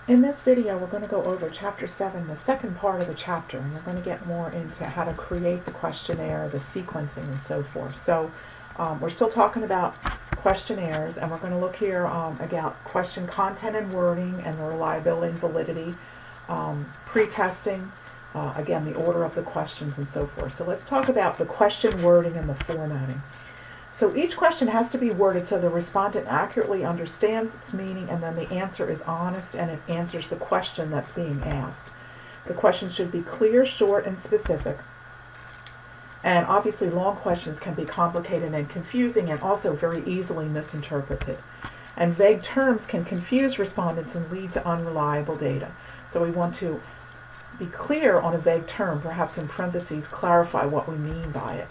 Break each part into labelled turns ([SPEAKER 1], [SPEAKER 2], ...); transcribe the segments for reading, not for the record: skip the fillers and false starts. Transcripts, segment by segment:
[SPEAKER 1] In this video, we're going to go over Chapter 7, the second part of the chapter, and we're going to get more into how to create the questionnaire, the sequencing, and so forth. So we're still talking about questionnaires, and we're going to look here about question content and wording and the reliability and validity, pretesting, again, the order of the questions, and so forth. So let's talk about the question wording and the formatting. So each question has to be worded so the respondent accurately understands its meaning, and then the answer is honest and it answers the question that's being asked. The questions should be clear, short, and specific. And obviously long questions can be complicated and confusing and also very easily misinterpreted. And vague terms can confuse respondents and lead to unreliable data. So we want to be clear on a vague term, perhaps in parentheses clarify what we mean by it.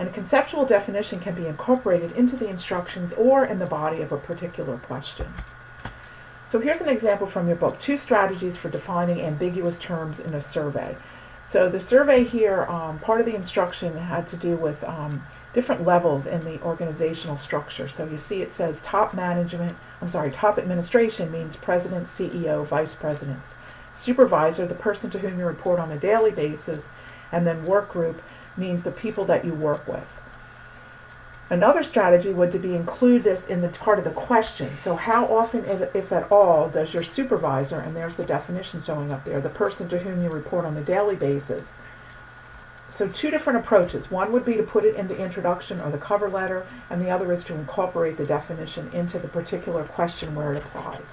[SPEAKER 1] And a conceptual definition can be incorporated into the instructions or in the body of a particular question. So here's an example from your book, 2 strategies for defining ambiguous terms in a survey. So the survey here, part of the instruction had to do with different levels in the organizational structure. So you see it says top administration means president, CEO, vice presidents. Supervisor, the person to whom you report on a daily basis, and then work group means the people that you work with. Another strategy would to be include this in the part of the question. So how often, if at all, does your supervisor, and there's the definition showing up there, the person to whom you report on a daily basis. So 2 different approaches. One would be to put it in the introduction or the cover letter, and the other is to incorporate the definition into the particular question where it applies.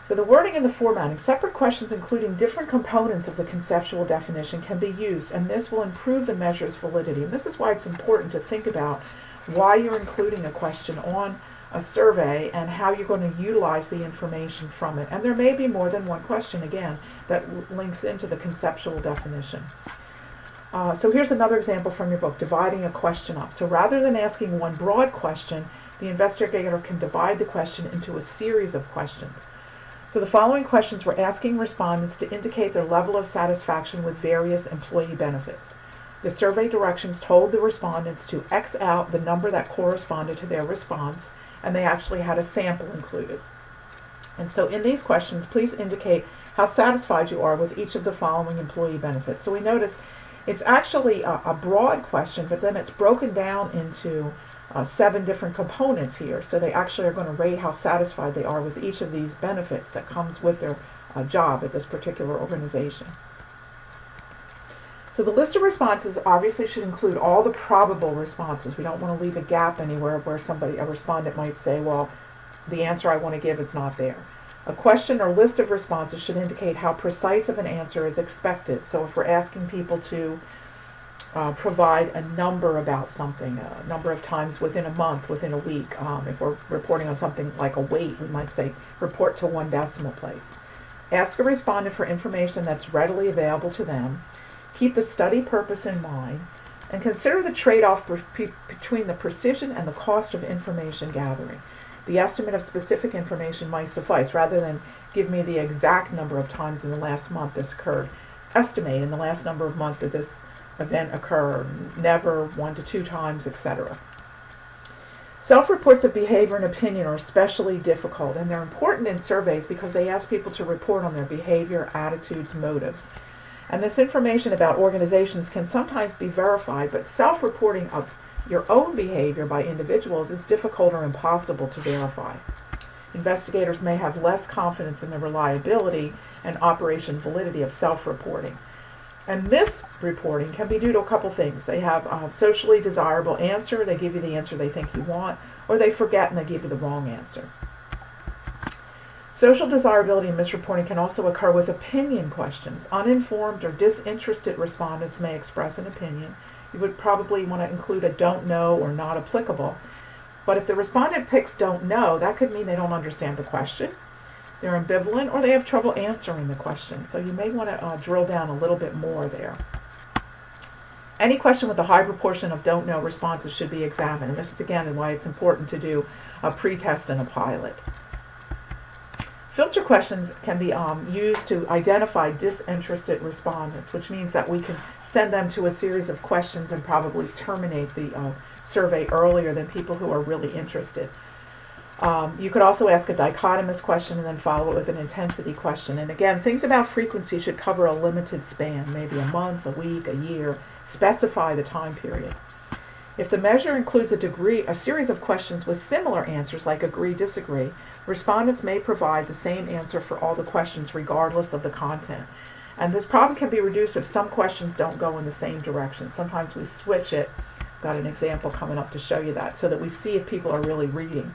[SPEAKER 1] So the wording and the formatting, separate questions including different components of the conceptual definition can be used, and this will improve the measure's validity. And this is why it's important to think about why you're including a question on a survey and how you're going to utilize the information from it. And there may be more than one question, again, that links into the conceptual definition. So here's another example from your book, dividing a question up. So rather than asking one broad question, the investigator can divide the question into a series of questions. So the following questions were asking respondents to indicate their level of satisfaction with various employee benefits. The survey directions told the respondents to X out the number that corresponded to their response, and they actually had a sample included. And so in these questions, please indicate how satisfied you are with each of the following employee benefits. So we notice it's actually a broad question, but then it's broken down into 7 different components here. So they actually are going to rate how satisfied they are with each of these benefits that comes with their job at this particular organization. So the list of responses obviously should include all the probable responses. We don't want to leave a gap anywhere where a respondent might say, well, the answer I want to give is not there. A question or list of responses should indicate how precise of an answer is expected. So if we're asking people to provide a number about something, a number of times within a month, within a week. If we're reporting on something like a weight, we might say report to 1 decimal place. Ask a respondent for information that's readily available to them. Keep the study purpose in mind, and consider the trade-off between the precision and the cost of information gathering. The estimate of specific information might suffice. Rather than give me the exact number of times in the last month this occurred, estimate in the last number of months that this event occur, never 1 to 2 times, etc. Self-reports of behavior and opinion are especially difficult, and they're important in surveys because they ask people to report on their behavior, attitudes, motives. And this information about organizations can sometimes be verified, but self-reporting of your own behavior by individuals is difficult or impossible to verify. Investigators may have less confidence in the reliability and operation validity of self-reporting. And misreporting can be due to a couple things. They have a socially desirable answer, they give you the answer they think you want, or they forget and they give you the wrong answer. Social desirability and misreporting can also occur with opinion questions. Uninformed or disinterested respondents may express an opinion. You would probably want to include a don't know or not applicable. But if the respondent picks don't know, that could mean they don't understand the question, they're ambivalent, or they have trouble answering the question. So you may want to drill down a little bit more there. Any question with a high proportion of don't know responses should be examined. And this is again why it's important to do a pretest and a pilot. Filter questions can be used to identify disinterested respondents, which means that we can send them to a series of questions and probably terminate the survey earlier than people who are really interested. You could also ask a dichotomous question and then follow it with an intensity question. And again, things about frequency should cover a limited span, maybe a month, a week, a year. Specify the time period. If the measure includes a series of questions with similar answers, like agree, disagree, respondents may provide the same answer for all the questions regardless of the content. And this problem can be reduced if some questions don't go in the same direction. Sometimes we switch it. Got an example coming up to show you that, so that we see if people are really reading.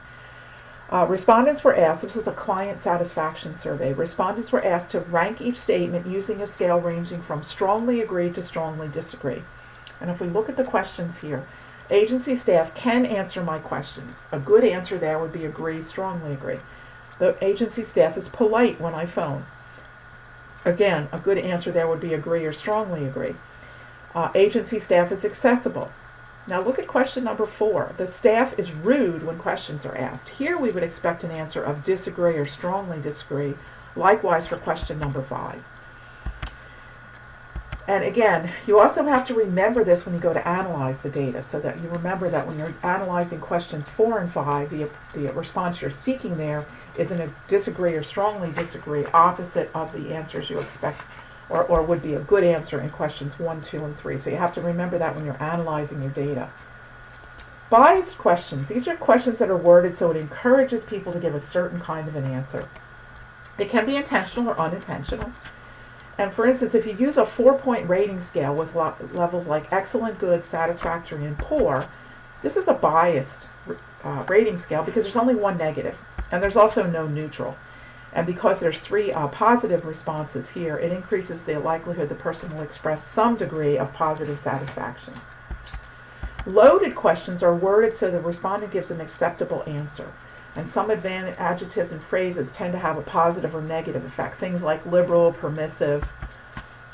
[SPEAKER 1] Respondents were asked, this is a client satisfaction survey, respondents were asked to rank each statement using a scale ranging from strongly agree to strongly disagree. And if we look at the questions here, agency staff can answer my questions. A good answer there would be agree, strongly agree. The agency staff is polite when I phone. Again, a good answer there would be agree or strongly agree. Agency staff is accessible. Now look at question number 4. The staff is rude when questions are asked. Here we would expect an answer of disagree or strongly disagree. Likewise for question number 5. And again, you also have to remember this when you go to analyze the data, so that you remember that when you're analyzing questions 4 and 5, the response you're seeking there is in a disagree or strongly disagree, opposite of the answers you expect or would be a good answer in questions 1, 2, and 3. So you have to remember that when you're analyzing your data. Biased questions. These are questions that are worded so it encourages people to give a certain kind of an answer. It can be intentional or unintentional. And for instance, if you use a 4-point rating scale with levels like excellent, good, satisfactory, and poor, this is a biased rating scale because there's only one negative, and there's also no neutral. And because there's 3 positive responses here, it increases the likelihood the person will express some degree of positive satisfaction. Loaded questions are worded so the respondent gives an acceptable answer. And some adjectives and phrases tend to have a positive or negative effect. Things like liberal, permissive.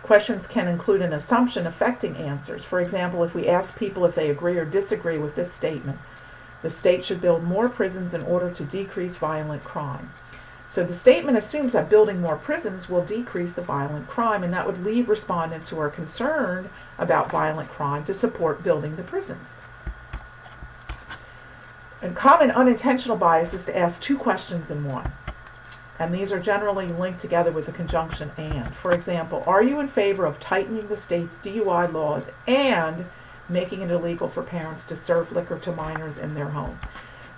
[SPEAKER 1] Questions can include an assumption affecting answers. For example, if we ask people if they agree or disagree with this statement, the state should build more prisons in order to decrease violent crime. So the statement assumes that building more prisons will decrease the violent crime, and that would lead respondents who are concerned about violent crime to support building the prisons. And common unintentional bias is to ask 2 questions in one. And these are generally linked together with the conjunction and. For example, are you in favor of tightening the state's DUI laws and making it illegal for parents to serve liquor to minors in their home?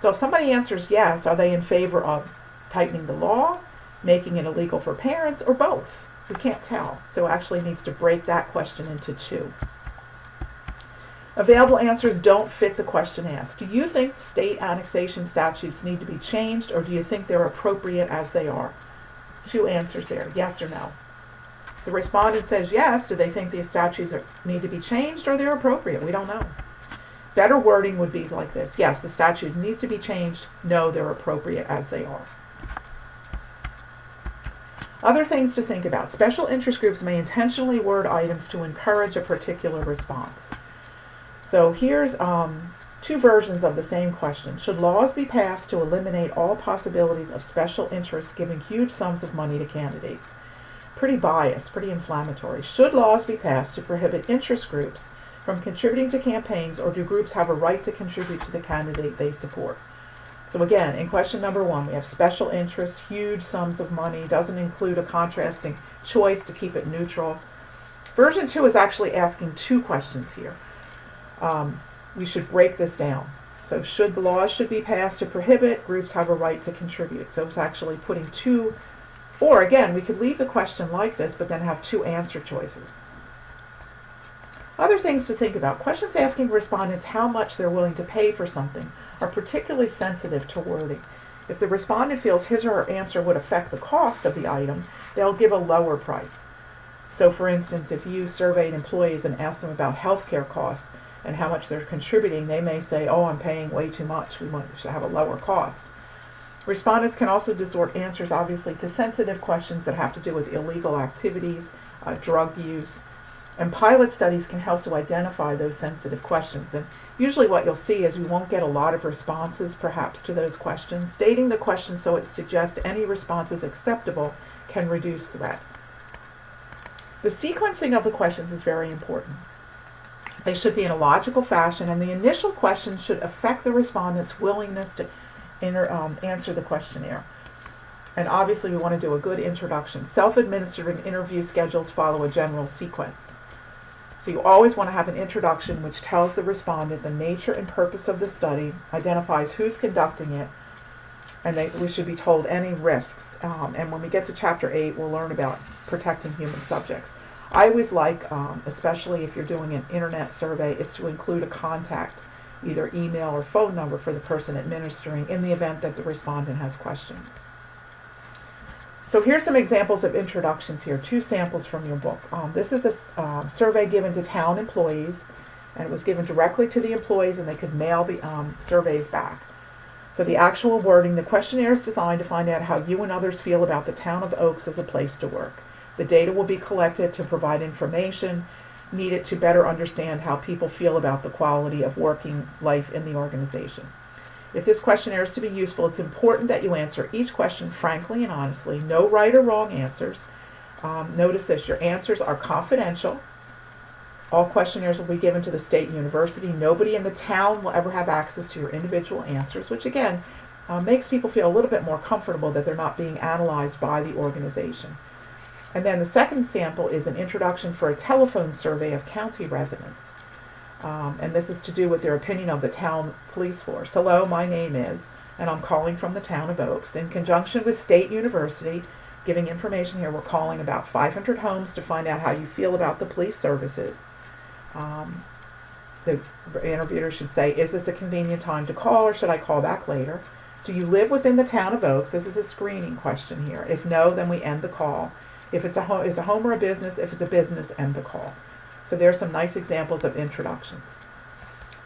[SPEAKER 1] So if somebody answers yes, are they in favor of tightening the law, making it illegal for parents, or both? We can't tell. So it actually needs to break that question into 2. Available answers don't fit the question asked. Do you think state annexation statutes need to be changed, or do you think they're appropriate as they are? 2 answers there, yes or no. The respondent says yes. Do they think these statutes need to be changed, or they're appropriate? We don't know. Better wording would be like this. Yes, the statute needs to be changed. No, they're appropriate as they are. Other things to think about. Special interest groups may intentionally word items to encourage a particular response. So here's 2 versions of the same question. Should laws be passed to eliminate all possibilities of special interests giving huge sums of money to candidates? Pretty biased, pretty inflammatory. Should laws be passed to prohibit interest groups from contributing to campaigns, or do groups have a right to contribute to the candidate they support? So again, in question number 1, we have special interests, huge sums of money, doesn't include a contrasting choice to keep it neutral. Version 2 is actually asking 2 questions here. We should break this down. So the laws should be passed to prohibit, groups have a right to contribute. So it's actually putting 2, or again, we could leave the question like this, but then have 2 answer choices. Other things to think about. Questions asking respondents how much they're willing to pay for something are particularly sensitive to wording. If the respondent feels his or her answer would affect the cost of the item, they'll give a lower price. So for instance, if you surveyed employees and asked them about healthcare costs and how much they're contributing, they may say, oh, I'm paying way too much. We should have a lower cost. Respondents can also distort answers, obviously, to sensitive questions that have to do with illegal activities, drug use. And pilot studies can help to identify those sensitive questions. And usually what you'll see is we won't get a lot of responses, perhaps, to those questions. Stating the question so it suggests any response is acceptable can reduce threat. The sequencing of the questions is very important. They should be in a logical fashion, and the initial questions should affect the respondent's willingness to answer the questionnaire. And obviously we want to do a good introduction. Self-administered interview schedules follow a general sequence. So you always want to have an introduction which tells the respondent the nature and purpose of the study, identifies who's conducting it, and we should be told any risks. And when we get to Chapter 8, we'll learn about protecting human subjects. I always like, especially if you're doing an internet survey, is to include a contact, either email or phone number for the person administering in the event that the respondent has questions. So here's some examples of introductions here, 2 samples from your book. This is a survey given to town employees, and it was given directly to the employees, and they could mail the surveys back. So the actual wording: the questionnaire is designed to find out how you and others feel about the town of Oaks as a place to work. The data will be collected to provide information needed to better understand how people feel about the quality of working life in the organization. If this questionnaire is to be useful, it's important that you answer each question frankly and honestly. No right or wrong answers. Notice this: your answers are confidential. All questionnaires will be given to the state university. Nobody in the town will ever have access to your individual answers, which again makes people feel a little bit more comfortable that they're not being analyzed by the organization. And then the second sample is an introduction for a telephone survey of county residents. And this is to do with their opinion of the town police force. Hello, my name is, and I'm calling from the town of Oaks. In conjunction with State University, giving information here, we're calling about 500 homes to find out how you feel about the police services. The interviewer should say, is this a convenient time to call, or should I call back later? Do you live within the town of Oaks? This is a screening question here. If no, then we end the call. If it's is a home or a business, if it's a business, end the call. So there are some nice examples of introductions.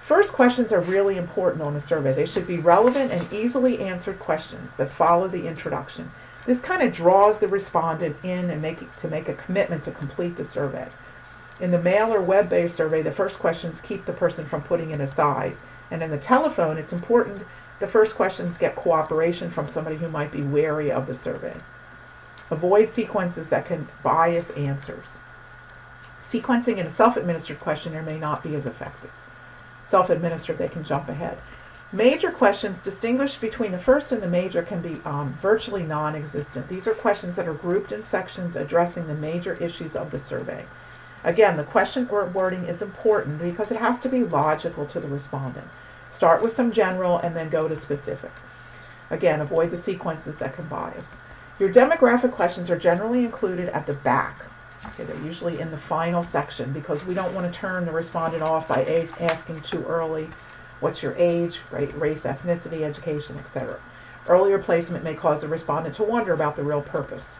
[SPEAKER 1] First questions are really important on a survey. They should be relevant and easily answered questions that follow the introduction. This kind of draws the respondent in and make a commitment to complete the survey. In the mail or web-based survey, the first questions keep the person from putting it aside. And in the telephone, it's important the first questions get cooperation from somebody who might be wary of the survey. Avoid sequences that can bias answers. Sequencing in a self-administered questionnaire may not be as effective. Self-administered, they can jump ahead. Major questions distinguished between the first and the major can be virtually non-existent. These are questions that are grouped in sections addressing the major issues of the survey. Again, the question wording is important because it has to be logical to the respondent. Start with some general and then go to specific. Again, avoid the sequences that can bias. Your demographic questions are generally included at the back. Okay, they're usually in the final section because we don't want to turn the respondent off by asking too early, what's your age, race, ethnicity, education, etc. Earlier placement may cause the respondent to wonder about the real purpose.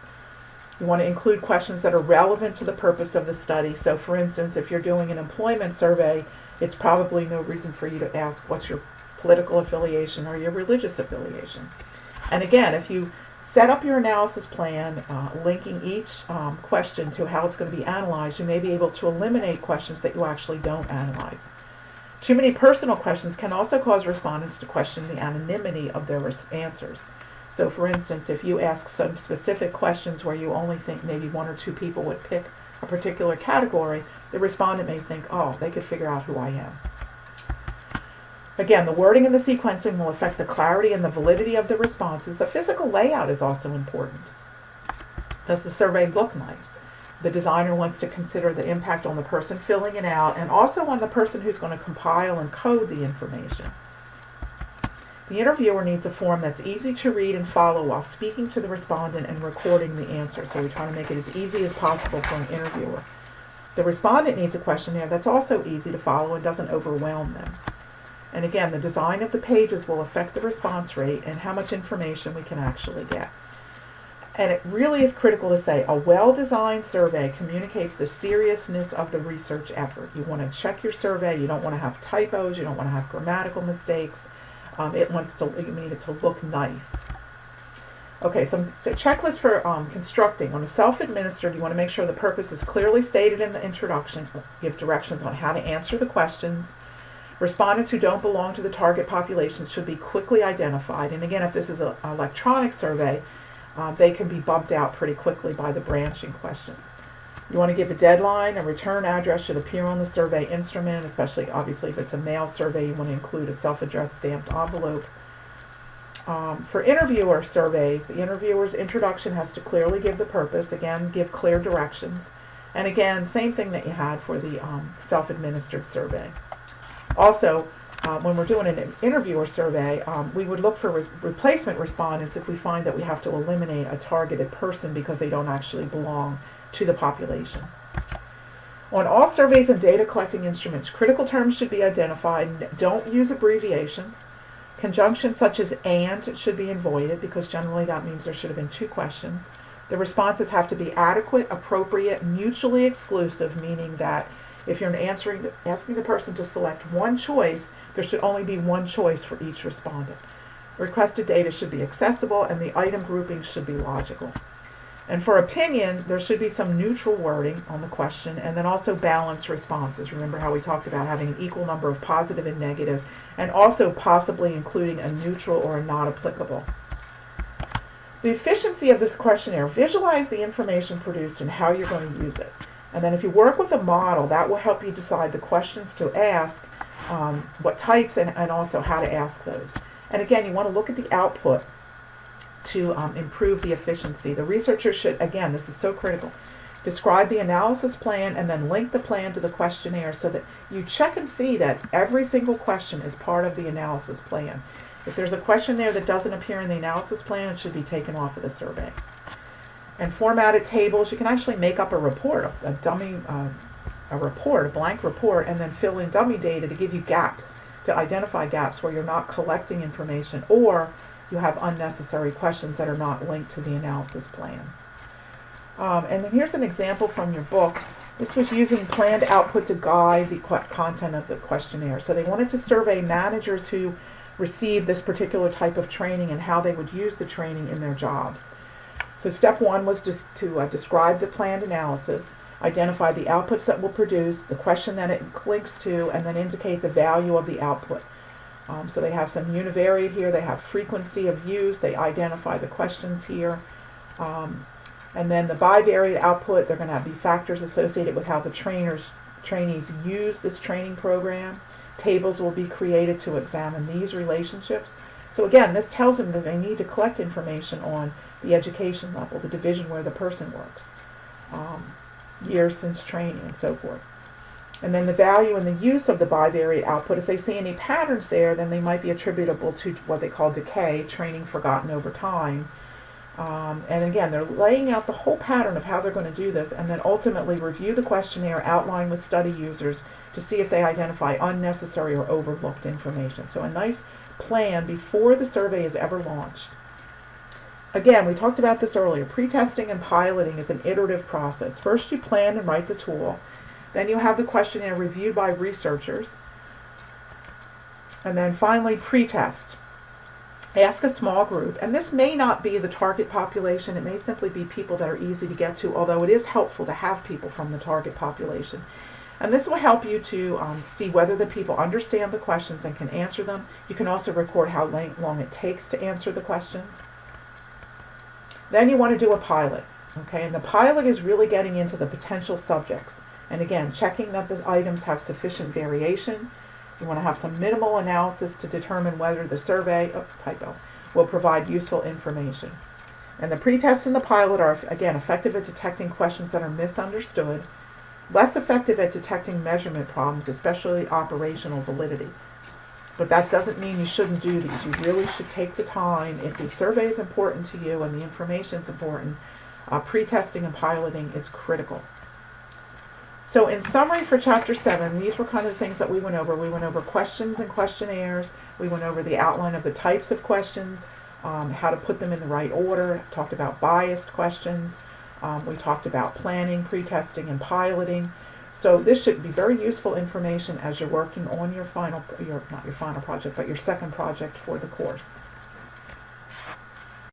[SPEAKER 1] You want to include questions that are relevant to the purpose of the study. So for instance, if you're doing an employment survey, it's probably no reason for you to ask what's your political affiliation or your religious affiliation. And again, if you set up your analysis plan, linking each question to how it's going to be analyzed, you may be able to eliminate questions that you actually don't analyze. Too many personal questions can also cause respondents to question the anonymity of their answers. So for instance, if you ask some specific questions where you only think maybe 1 or 2 people would pick a particular category, the respondent may think, oh, they could figure out who I am. Again, the wording and the sequencing will affect the clarity and the validity of the responses. The physical layout is also important. Does the survey look nice? The designer wants to consider the impact on the person filling it out and also on the person who's going to compile and code the information. The interviewer needs a form that's easy to read and follow while speaking to the respondent and recording the answer. So we try to make it as easy as possible for an interviewer. The respondent needs a questionnaire that's also easy to follow and doesn't overwhelm them. And again, the design of the pages will affect the response rate and how much information we can actually get. And it really is critical to say a well-designed survey communicates the seriousness of the research effort. You want to check your survey. You don't want to have typos. You don't want to have grammatical mistakes. You need it to look nice. Okay, so checklist for constructing. On a self-administered, you want to make sure the purpose is clearly stated in the introduction. Give directions on how to answer the questions. Respondents who don't belong to the target population should be quickly identified. And again, if this is an electronic survey, they can be bumped out pretty quickly by the branching questions. You want to give a deadline. A return address should appear on the survey instrument, especially obviously if it's a mail survey, you want to include a self-addressed stamped envelope. For interviewer surveys, the interviewer's introduction has to clearly give the purpose, again, give clear directions. And again, same thing that you had for the self-administered survey. Also, when we're doing an interviewer survey, we would look for replacement respondents if we find that we have to eliminate a targeted person because they don't actually belong to the population. On all surveys and data collecting instruments, critical terms should be identified. Don't use abbreviations. Conjunctions such as "and" should be avoided because generally that means there should have been 2 questions. The responses have to be adequate, appropriate, mutually exclusive, meaning that if you're asking the person to select one choice, there should only be one choice for each respondent. Requested data should be accessible and the item grouping should be logical. And for opinion, there should be some neutral wording on the question and then also balanced responses. Remember how we talked about having an equal number of positive and negative, and also possibly including a neutral or a not applicable. The efficiency of this questionnaire: visualize the information produced and how you're going to use it. And then if you work with a model, that will help you decide the questions to ask, what types, and also how to ask those. And again, you want to look at the output to improve the efficiency. The researcher should, again, this is so critical, describe the analysis plan and then link the plan to the questionnaire so that you check and see that every single question is part of the analysis plan. If there's a question there that doesn't appear in the analysis plan, it should be taken off of the survey. And formatted tables, you can actually make up a report, a blank report, and then fill in dummy data to give you gaps, to identify gaps where you're not collecting information or you have unnecessary questions that are not linked to the analysis plan. And then here's an example from your book. This was using planned output to guide the content of the questionnaire. So they wanted to survey managers who received this particular type of training and how they would use the training in their jobs. So step 1 was just to describe the planned analysis, identify the outputs that will produce, the question that it links to, and then indicate the value of the output. So they have some univariate here, they have frequency of use, they identify the questions here. And then the bivariate output, they're going to be factors associated with how the trainees use this training program. Tables will be created to examine these relationships. So again, this tells them that they need to collect information on the education level, the division where the person works, years since training, and so forth. And then the value and the use of the bivariate output, if they see any patterns there, then they might be attributable to what they call decay, training forgotten over time. And again, they're laying out the whole pattern of how they're going to do this, and then ultimately review the questionnaire, outline with study users to see if they identify unnecessary or overlooked information. So a nice plan before the survey is ever launched. Again, we talked about this earlier. Pretesting and piloting is an iterative process. First you plan and write the tool. Then you have the questionnaire reviewed by researchers. And then finally, pretest. Ask a small group. And this may not be the target population. It may simply be people that are easy to get to, although it is helpful to have people from the target population. And this will help you to see whether the people understand the questions and can answer them. You can also record how long it takes to answer the questions. Then you want to do a pilot. Okay, and the pilot is really getting into the potential subjects. And again, checking that the items have sufficient variation. You want to have some minimal analysis to determine whether the survey, will provide useful information. And the pretest and the pilot are, again, effective at detecting questions that are misunderstood, less effective at detecting measurement problems, especially operational validity. But that doesn't mean you shouldn't do these. You really should take the time. If the survey is important to you and the information is important, pretesting and piloting is critical. So in summary for Chapter 7, these were kind of the things that we went over. We went over questions and questionnaires. We went over the outline of the types of questions, how to put them in the right order. Talked about biased questions. We talked about planning, pretesting, and piloting. So this should be very useful information as you're working on your second project for the course.